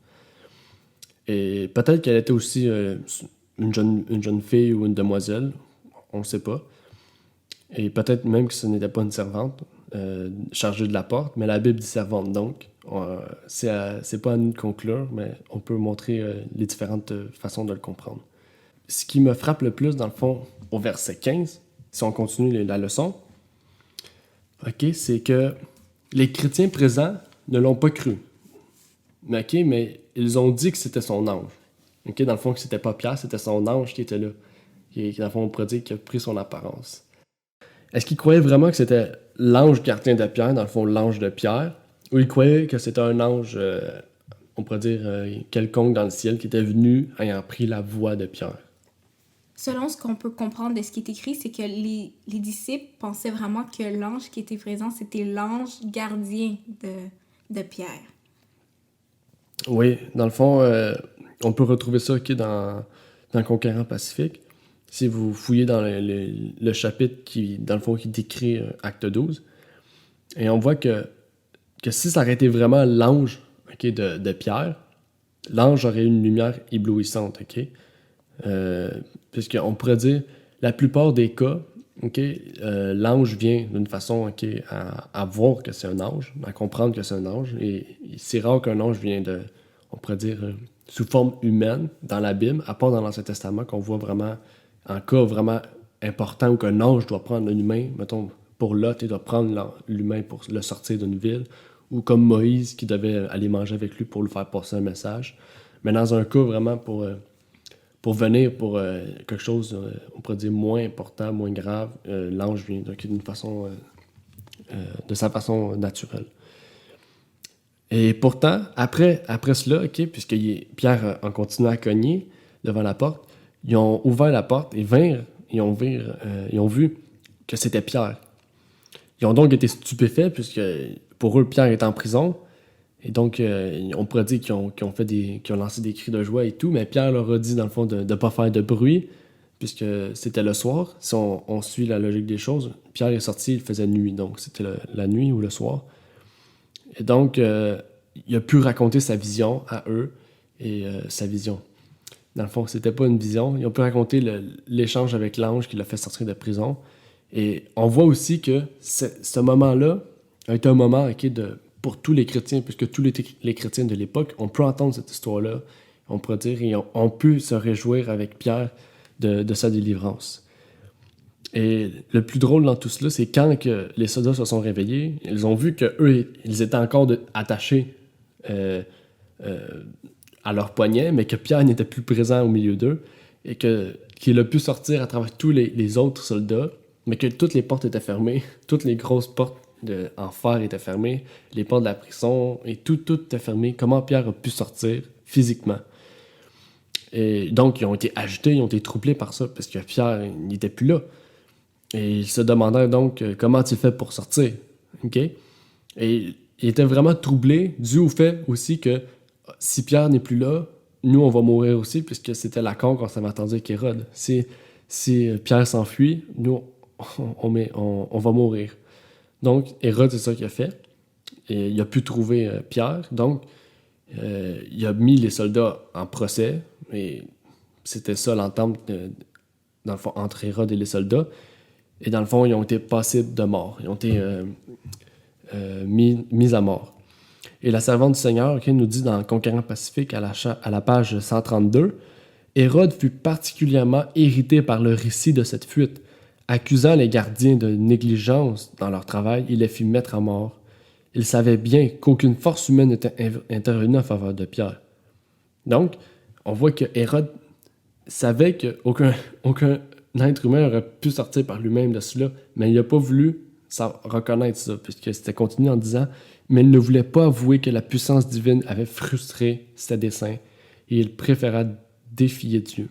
Et peut-être qu'elle était aussi une jeune fille ou une demoiselle, on ne sait pas. Et peut-être même que ce n'était pas une servante chargée de la porte, mais la Bible dit servante, donc c'est pas à nous de conclure, mais on peut montrer les différentes façons de le comprendre. Ce qui me frappe le plus, dans le fond, au verset 15, si on continue la leçon, c'est que les chrétiens présents ne l'ont pas cru. Mais ils ont dit que c'était son ange. Dans le fond, que c'était pas Pierre, c'était son ange qui était là. Qui, dans le fond, on pourrait dire qu'il a pris son apparence. Est-ce qu'ils croyaient vraiment que c'était l'ange gardien de Pierre, dans le fond, l'ange de Pierre, ou ils croyaient que c'était un ange, on pourrait dire, quelconque dans le ciel, qui était venu ayant pris la voix de Pierre? Selon ce qu'on peut comprendre de ce qui est écrit, c'est que les disciples pensaient vraiment que l'ange qui était présent, c'était l'ange gardien de Pierre. Oui, dans le fond, on peut retrouver ça dans le Conquérant Pacifique. Si vous fouillez dans le chapitre qui décrit Acte 12, et on voit que si ça aurait été vraiment l'ange de Pierre, l'ange aurait une lumière éblouissante, puisqu'on pourrait dire, la plupart des cas, l'ange vient d'une façon à voir que c'est un ange, à comprendre que c'est un ange, et c'est rare qu'un ange vienne on pourrait dire, sous forme humaine dans la Bible, à part dans l'Ancien Testament, qu'on voit vraiment, en cas vraiment important où qu'un ange doit prendre un humain, mettons, pour Lot, il doit prendre l'humain pour le sortir d'une ville, ou comme Moïse qui devait aller manger avec lui pour lui faire passer un message. Mais dans un cas vraiment pour venir pour quelque chose, on pourrait dire, moins important, moins grave, l'ange vient d'une façon, de sa façon naturelle. Et pourtant, après cela, puisque Pierre en continuait à cogner devant la porte, ils ont ouvert la porte et ils ont vu que c'était Pierre. Ils ont donc été stupéfaits, puisque pour eux, Pierre est en prison. Et donc, on pourrait dire qu'ils ont lancé des cris de joie et tout, mais Pierre leur a dit, dans le fond, de ne pas faire de bruit, puisque c'était le soir. Si on suit la logique des choses, Pierre est sorti, il faisait nuit, donc c'était la nuit ou le soir. Et donc, il a pu raconter sa vision à eux, et sa vision. Dans le fond, c'était pas une vision. Ils ont pu raconter l'échange avec l'ange qui l'a fait sortir de prison. Et on voit aussi que ce moment-là a été un moment pour tous les chrétiens, puisque tous les chrétiens de l'époque, on peut entendre cette histoire-là, on pourrait dire, et on peut se réjouir avec Pierre de sa délivrance. Et le plus drôle dans tout cela, c'est quand que les soldats se sont réveillés, ils ont vu qu'eux, ils étaient encore attachés à leur poignet, mais que Pierre n'était plus présent au milieu d'eux, et qu'il a pu sortir à travers tous les autres soldats, mais que toutes les portes étaient fermées, toutes les grosses portes en fer étaient fermées, les portes de la prison, et tout était fermé. Comment Pierre a pu sortir physiquement? Et donc, ils ont été agités, ils ont été troublés par ça, parce que Pierre n'était plus là. Et ils se demandèrent donc comment il fait pour sortir. Et il était vraiment troublé, dû au fait aussi que si Pierre n'est plus là, nous, on va mourir aussi, puisque c'était l'accord qu'on s'avait attendu avec Hérode. Si Pierre s'enfuit, nous, on va mourir. Donc, Hérode, c'est ça qu'il a fait. Et il a pu trouver Pierre. Donc, il a mis les soldats en procès. Et c'était ça l'entente, dans le fond, entre Hérode et les soldats. Et dans le fond, ils ont été passibles de mort. Ils ont été mis à mort. Et la servante du Seigneur nous dit dans Conquérant Pacifique, à la page 132, Hérode fut particulièrement irrité par le récit de cette fuite. Accusant les gardiens de négligence dans leur travail, il les fit mettre à mort. Il savait bien qu'aucune force humaine n'était intervenue en faveur de Pierre. Donc, on voit que Hérode savait qu'aucun être humain aurait pu sortir par lui-même de cela, mais il n'a pas voulu reconnaître ça, puisque c'était continué en disant « Mais il ne voulait pas avouer que la puissance divine avait frustré ses desseins, et il préféra défier Dieu. »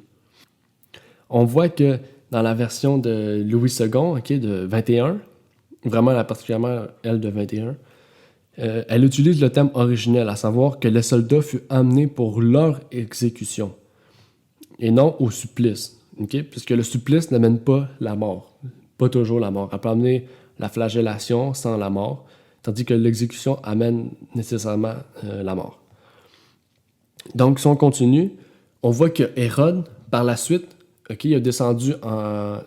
On voit que dans la version de Louis II, de 21, vraiment particulièrement elle de 21, elle utilise le thème originel, à savoir que les soldats furent amenés pour leur exécution et non au supplice, puisque le supplice n'amène pas la mort, pas toujours la mort. Elle peut amener la flagellation sans la mort, tandis que l'exécution amène nécessairement la mort. Donc, si on continue, on voit que Hérode, par la suite, il est descendu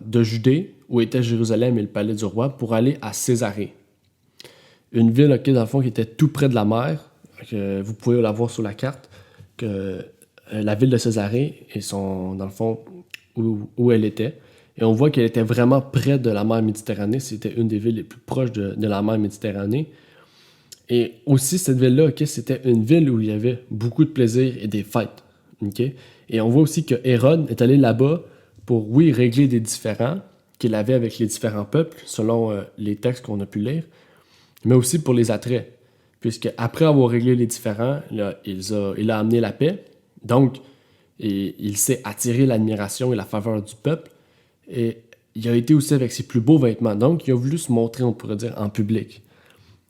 de Judée, où était Jérusalem et le palais du roi, pour aller à Césarée. Une ville, dans le fond, qui était tout près de la mer. Vous pouvez la voir sur la carte, que la ville de Césarée, dans le fond, où elle était. Et on voit qu'elle était vraiment près de la mer Méditerranée. C'était une des villes les plus proches de la mer Méditerranée. Et aussi, cette ville-là, c'était une ville où il y avait beaucoup de plaisir et des fêtes. Et on voit aussi que Hérode est allé là-bas pour, oui, régler des différends qu'il avait avec les différents peuples, selon les textes qu'on a pu lire, mais aussi pour les attraits. Puisque après avoir réglé les différends, là, il a amené la paix. Donc, il s'est attiré l'admiration et la faveur du peuple. Et il a été aussi avec ses plus beaux vêtements. Donc, il a voulu se montrer, on pourrait dire, en public.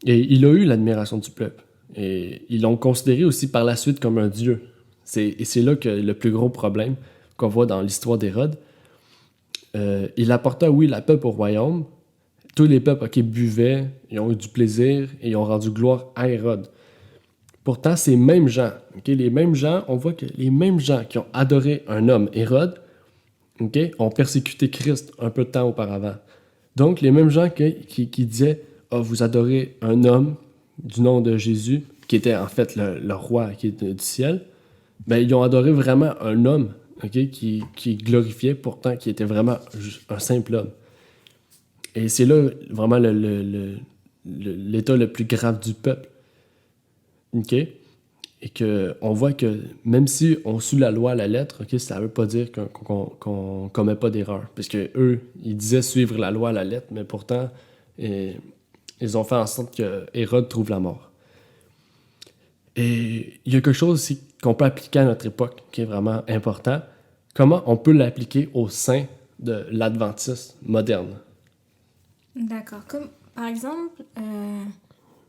Et il a eu l'admiration du peuple. Et ils l'ont considéré aussi par la suite comme un dieu. Et c'est là que le plus gros problème qu'on voit dans l'histoire d'Hérode. Il apporta, oui, la paix au royaume. Tous les peuples buvaient, ils ont eu du plaisir et ils ont rendu gloire à Hérode. Pourtant, ces mêmes gens, on voit que les mêmes gens qui ont adoré un homme, Hérode, ont persécuté Christ un peu de temps auparavant. Donc, les mêmes gens qui disaient « Ah, vous adorez un homme du nom de Jésus, qui était en fait le roi du ciel », ben, ils ont adoré vraiment un homme qui glorifiait, pourtant qui était vraiment un simple homme. Et c'est là vraiment l'état le plus grave du peuple. Et qu'on voit que même si on suit la loi à la lettre, ça ne veut pas dire qu'on ne commet pas d'erreur. Parce que eux, ils disaient suivre la loi à la lettre, mais pourtant, ils ont fait en sorte que Hérode trouve la mort. Et il y a quelque chose aussi qu'on peut appliquer à notre époque qui est vraiment important. Comment on peut l'appliquer au sein de l'adventisme moderne? D'accord. Par exemple,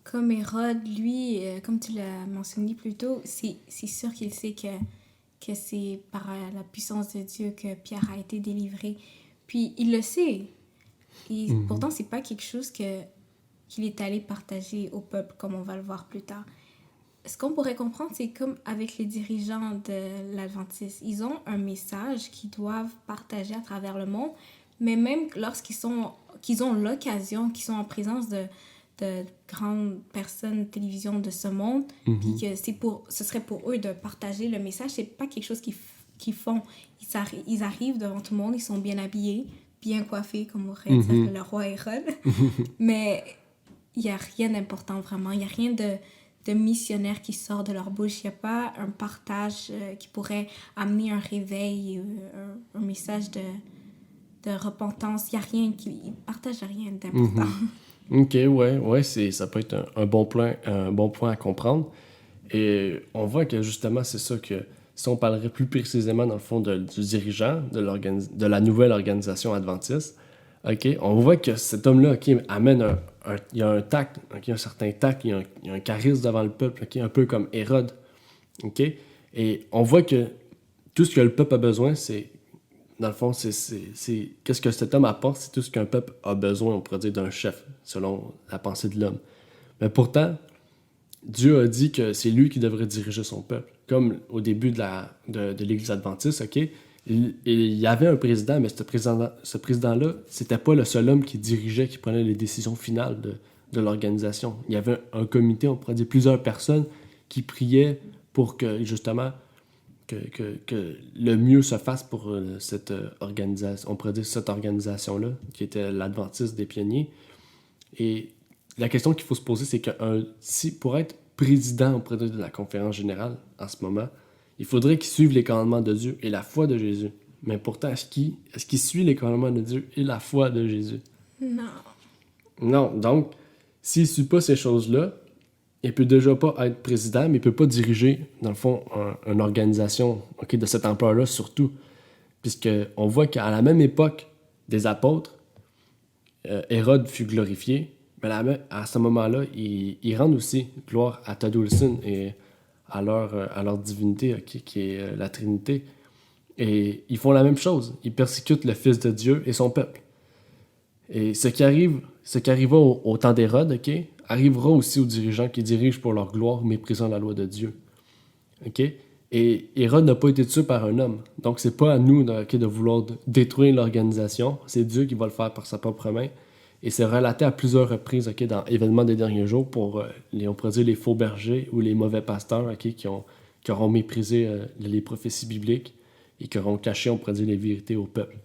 comme Hérode, lui, comme tu l'as mentionné plus tôt, c'est sûr qu'il sait que c'est par la puissance de Dieu que Pierre a été délivré. Puis il le sait. Et pourtant, c'est pas quelque chose qu'il est allé partager au peuple, comme on va le voir plus tard. Ce qu'on pourrait comprendre, c'est comme avec les dirigeants de l'Adventisme. Ils ont un message qu'ils doivent partager à travers le monde, mais même qu'ils ont l'occasion, qu'ils sont en présence de grandes personnes de télévision de ce monde, puis que ce serait pour eux de partager le message, c'est pas quelque chose qu'ils font. Ils arrivent devant tout le monde, ils sont bien habillés, bien coiffés, comme on pourrait dire le roi Hérode, mais il n'y a rien d'important vraiment, il n'y a rien de missionnaire qui sort de leur bouche, il n'y a pas un partage qui pourrait amener un réveil, un message de repentance, il n'y a rien, ils ne partagent rien d'important. OK, ouais, ça peut être un bon point à comprendre. Et on voit que justement, c'est ça que si on parlerait plus précisément dans le fond du dirigeant de la nouvelle organisation adventiste, on voit que cet homme-là amène il y a un tact, un certain tact, il y a un charisme devant le peuple, un peu comme Hérode. Et on voit que tout ce que le peuple a besoin, dans le fond, qu'est-ce que cet homme apporte, c'est tout ce qu'un peuple a besoin, on pourrait dire, d'un chef, selon la pensée de l'homme. Mais pourtant, Dieu a dit que c'est lui qui devrait diriger son peuple. Comme au début de l'Église adventiste, Il y avait un président, mais ce président-là, c'était pas le seul homme qui dirigeait, qui prenait les décisions finales de l'organisation. Il y avait comité, on pourrait dire plusieurs personnes qui priaient pour que, justement, que le mieux se fasse pour cette organisation, on pourrait dire cette organisation-là, qui était l'Adventiste des pionniers. Et la question qu'il faut se poser, c'est que si pour être président, on pourrait dire, de la conférence générale en ce moment, il faudrait qu'il suive les commandements de Dieu et la foi de Jésus. Mais pourtant, est-ce qu'il suit les commandements de Dieu et la foi de Jésus? Non. Non. Donc, s'il ne suit pas ces choses-là, il peut déjà pas être président, mais il peut pas diriger, dans le fond, une organisation de cette ampleur-là surtout. Puisqu'on voit qu'à la même époque des apôtres, Hérode fut glorifié, mais à ce moment-là, il rend aussi gloire à Tadulcin et à leur divinité, qui est la Trinité. Et ils font la même chose. Ils persécutent le Fils de Dieu et son peuple. Et ce qui arriva au temps d'Hérode, arrivera aussi aux dirigeants qui dirigent pour leur gloire, méprisant la loi de Dieu. Et Hérode n'a pas été tué par un homme. Donc, c'est pas à nous de vouloir détruire l'organisation. C'est Dieu qui va le faire par sa propre main. Et c'est relaté à plusieurs reprises dans Événements des derniers jours pour, on pourrait dire, les faux bergers ou les mauvais pasteurs qui auront méprisé les prophéties bibliques et qui auront caché, on pourrait dire, les vérités au peuple.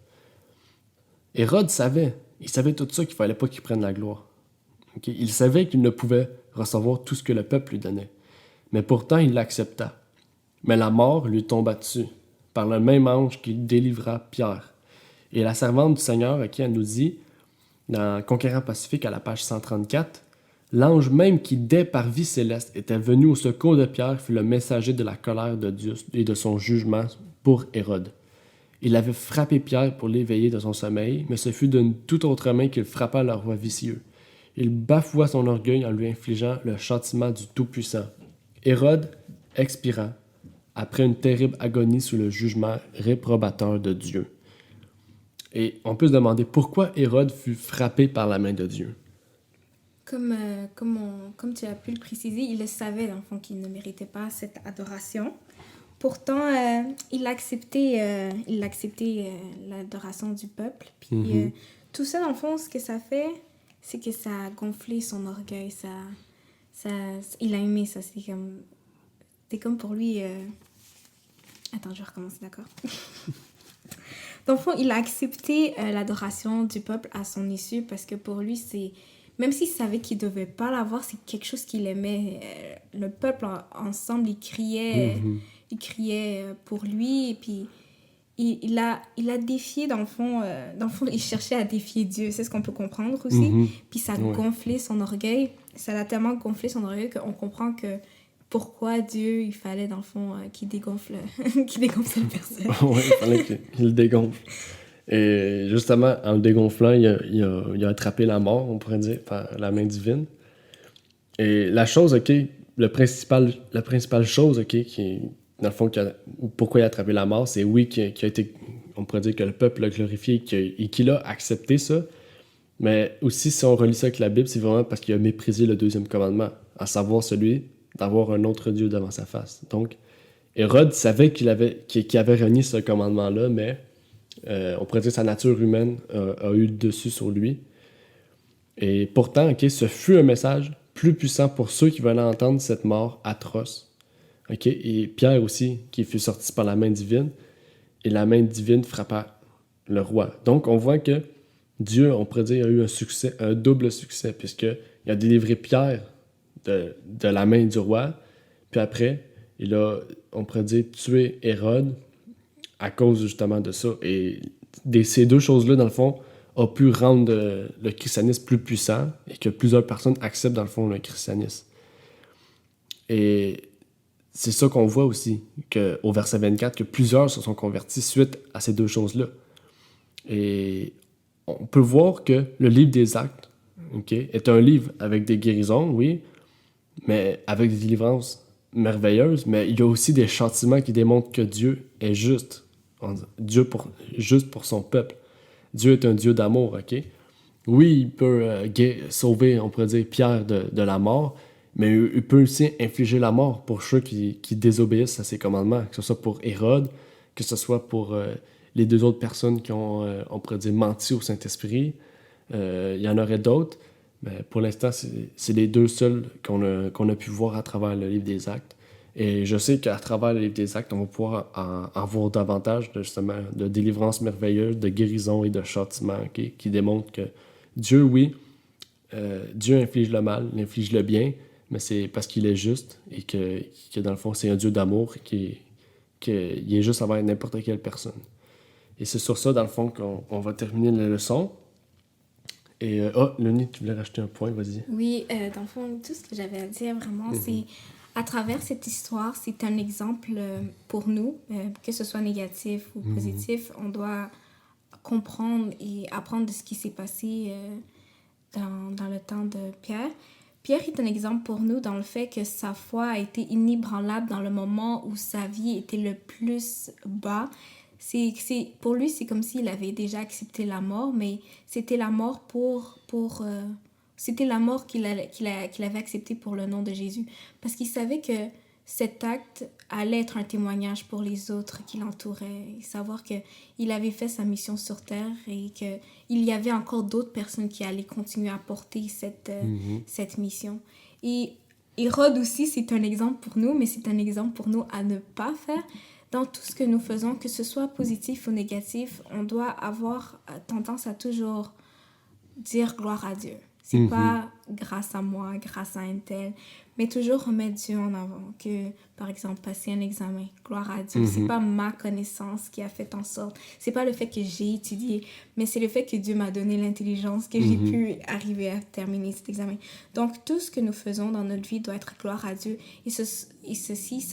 Hérode savait. Il savait tout ça, qu'il ne fallait pas qu'il prenne la gloire. Il savait qu'il ne pouvait recevoir tout ce que le peuple lui donnait. Mais pourtant, il l'accepta. Mais la mort lui tomba dessus, par le même ange qui délivra Pierre. Et la servante du Seigneur, elle nous dit, dans Conquérant Pacifique, à la page 134, l'ange même qui, dès par vie céleste, était venu au secours de Pierre, fut le messager de la colère de Dieu et de son jugement pour Hérode. Il avait frappé Pierre pour l'éveiller de son sommeil, mais ce fut d'une toute autre main qu'il frappa le roi vicieux. Il bafoua son orgueil en lui infligeant le châtiment du Tout-Puissant. Hérode expira, après une terrible agonie sous le jugement réprobateur de Dieu. Et on peut se demander pourquoi Hérode fut frappé par la main de Dieu. Comme tu as pu le préciser, il le savait, dans le fond, qu'il ne méritait pas cette adoration. Pourtant, il a accepté l'adoration du peuple. Puis tout ça, dans le fond, ce que ça fait, c'est que ça a gonflé son orgueil. Il a aimé ça. C'était comme pour lui... Attends, je vais recommencer, d'accord? Dans le fond, il a accepté l'adoration du peuple à son issue parce que pour lui, c'est... Même s'il savait qu'il ne devait pas l'avoir, c'est quelque chose qu'il aimait. Le peuple, ensemble, il criait pour lui. Et puis, il a défié, dans le fond, il cherchait à défier Dieu. C'est ce qu'on peut comprendre aussi. Puis ça a gonflé son orgueil. Ça l'a tellement gonflé son orgueil qu'on comprend que pourquoi Dieu, il fallait, dans le fond, qu'il dégonfle cette personne. Oui, il fallait qu'il le dégonfle. Et justement, en le dégonflant, il a attrapé la mort, on pourrait dire, par la main divine. Et la chose, la principale chose, qui, dans le fond, pourquoi il a attrapé la mort, c'est qui a été, on pourrait dire que le peuple l'a glorifié et qu'il a accepté ça. Mais aussi, si on relit ça avec la Bible, c'est vraiment parce qu'il a méprisé le deuxième commandement, à savoir celui d'avoir un autre Dieu devant sa face. Donc, Hérode savait qu'il avait renié ce commandement-là, mais on pourrait dire que sa nature humaine a eu le dessus sur lui. Et pourtant, ce fut un message plus puissant pour ceux qui veulent entendre cette mort atroce. Et Pierre aussi, qui fut sorti par la main divine, et la main divine frappa le roi. Donc, on voit que Dieu, on pourrait dire, a eu un double succès, puisqu'il a délivré Pierre de la main du roi, puis après, il a, on pourrait dire, tué Hérode à cause justement de ça. Et ces deux choses-là, dans le fond, ont pu rendre le christianisme plus puissant et que plusieurs personnes acceptent, dans le fond, le christianisme. Et c'est ça qu'on voit aussi, au verset 24, que plusieurs se sont convertis suite à ces deux choses-là. Et on peut voir que le livre des Actes est un livre avec des guérisons, oui, mais avec des délivrances merveilleuses, mais il y a aussi des châtiments qui démontrent que Dieu est juste. Juste pour son peuple. Dieu est un Dieu d'amour, Oui, il peut sauver, on pourrait dire, Pierre de la mort, mais il peut aussi infliger la mort pour ceux qui désobéissent à ses commandements, que ce soit pour Hérode, que ce soit pour les 2 autres personnes qui ont, on pourrait dire, menti au Saint-Esprit. Il y en aurait d'autres, mais pour l'instant, c'est les 2 seuls qu'on a pu voir à travers le livre des Actes. Et je sais qu'à travers le livre des Actes, on va pouvoir en voir davantage justement de délivrance merveilleuse, de guérison et de châtiment, qui démontrent que Dieu, oui, Dieu inflige le mal, il inflige le bien, mais c'est parce qu'il est juste et que dans le fond, c'est un Dieu d'amour qui est juste envers n'importe quelle personne. Et c'est sur ça, dans le fond, qu'on va terminer la leçon. Et, Léonie, tu voulais rajouter un point, vas-y. Oui, dans le fond, tout ce que j'avais à dire vraiment, c'est à travers cette histoire, c'est un exemple pour nous, que ce soit négatif ou positif, on doit comprendre et apprendre de ce qui s'est passé dans le temps de Pierre. Pierre est un exemple pour nous dans le fait que sa foi a été inébranlable dans le moment où sa vie était le plus bas. Pour lui, c'est comme s'il avait déjà accepté la mort, mais c'était la mort c'était la mort qu'il avait acceptée pour le nom de Jésus. Parce qu'il savait que cet acte allait être un témoignage pour les autres qui l'entouraient. Et savoir qu'il avait fait sa mission sur Terre et qu'il y avait encore d'autres personnes qui allaient continuer à porter cette mission. Et Hérode aussi, c'est un exemple pour nous, mais c'est un exemple pour nous à ne pas faire. Dans tout ce que nous faisons, que ce soit positif ou négatif, on doit avoir tendance à toujours dire gloire à Dieu. C'est pas grâce à moi, grâce à un tel, mais toujours remettre Dieu en avant. Que, par exemple, passer un examen, gloire à Dieu. C'est pas ma connaissance qui a fait en sorte. C'est pas le fait que j'ai étudié, mais c'est le fait que Dieu m'a donné l'intelligence, que j'ai pu arriver à terminer cet examen. Donc, tout ce que nous faisons dans notre vie doit être gloire à Dieu. Et ceci,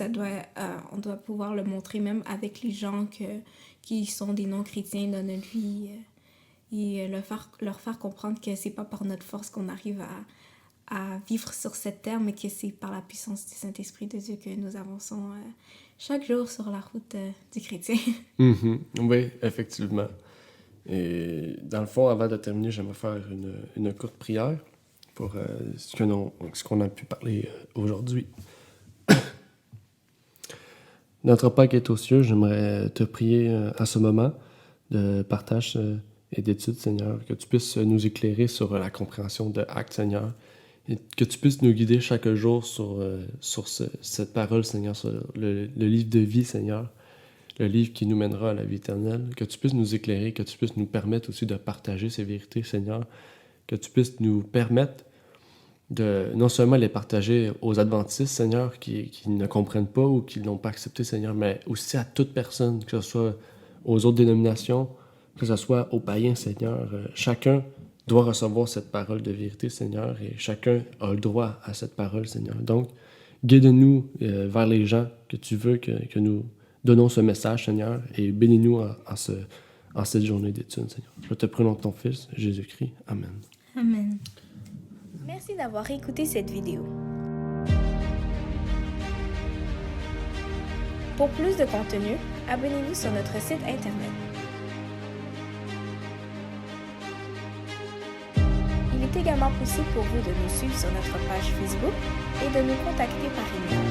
on doit pouvoir le montrer même avec les gens qui sont des non-chrétiens dans notre vie. Et leur faire comprendre que c'est pas par notre force qu'on arrive à vivre sur cette terre, mais que c'est par la puissance du Saint-Esprit de Dieu que nous avançons chaque jour sur la route du chrétien. Oui, effectivement. Et dans le fond, avant de terminer, j'aimerais faire une courte prière pour ce qu'on a pu parler aujourd'hui. Notre Père qui est aux cieux, j'aimerais te prier à ce moment de partage et d'études, Seigneur, que tu puisses nous éclairer sur la compréhension de Actes, Seigneur, et que tu puisses nous guider chaque jour sur cette parole, Seigneur, sur le livre de vie, Seigneur, le livre qui nous mènera à la vie éternelle, que tu puisses nous éclairer, que tu puisses nous permettre aussi de partager ces vérités, Seigneur, que tu puisses nous permettre de non seulement les partager aux adventistes, Seigneur, qui ne comprennent pas ou qui ne l'ont pas accepté, Seigneur, mais aussi à toute personne, que ce soit aux autres dénominations, que ce soit aux païens, Seigneur. Chacun doit recevoir cette parole de vérité, Seigneur, et chacun a le droit à cette parole, Seigneur. Donc, guide-nous vers les gens que tu veux que nous donnons ce message, Seigneur, et bénis-nous en cette journée d'études, Seigneur. Je te prie au nom de ton Fils, Jésus-Christ. Amen. Amen. Merci d'avoir écouté cette vidéo. Pour plus de contenu, abonnez-vous sur notre site Internet. Il est également possible pour vous de nous suivre sur notre page Facebook et de nous contacter par email.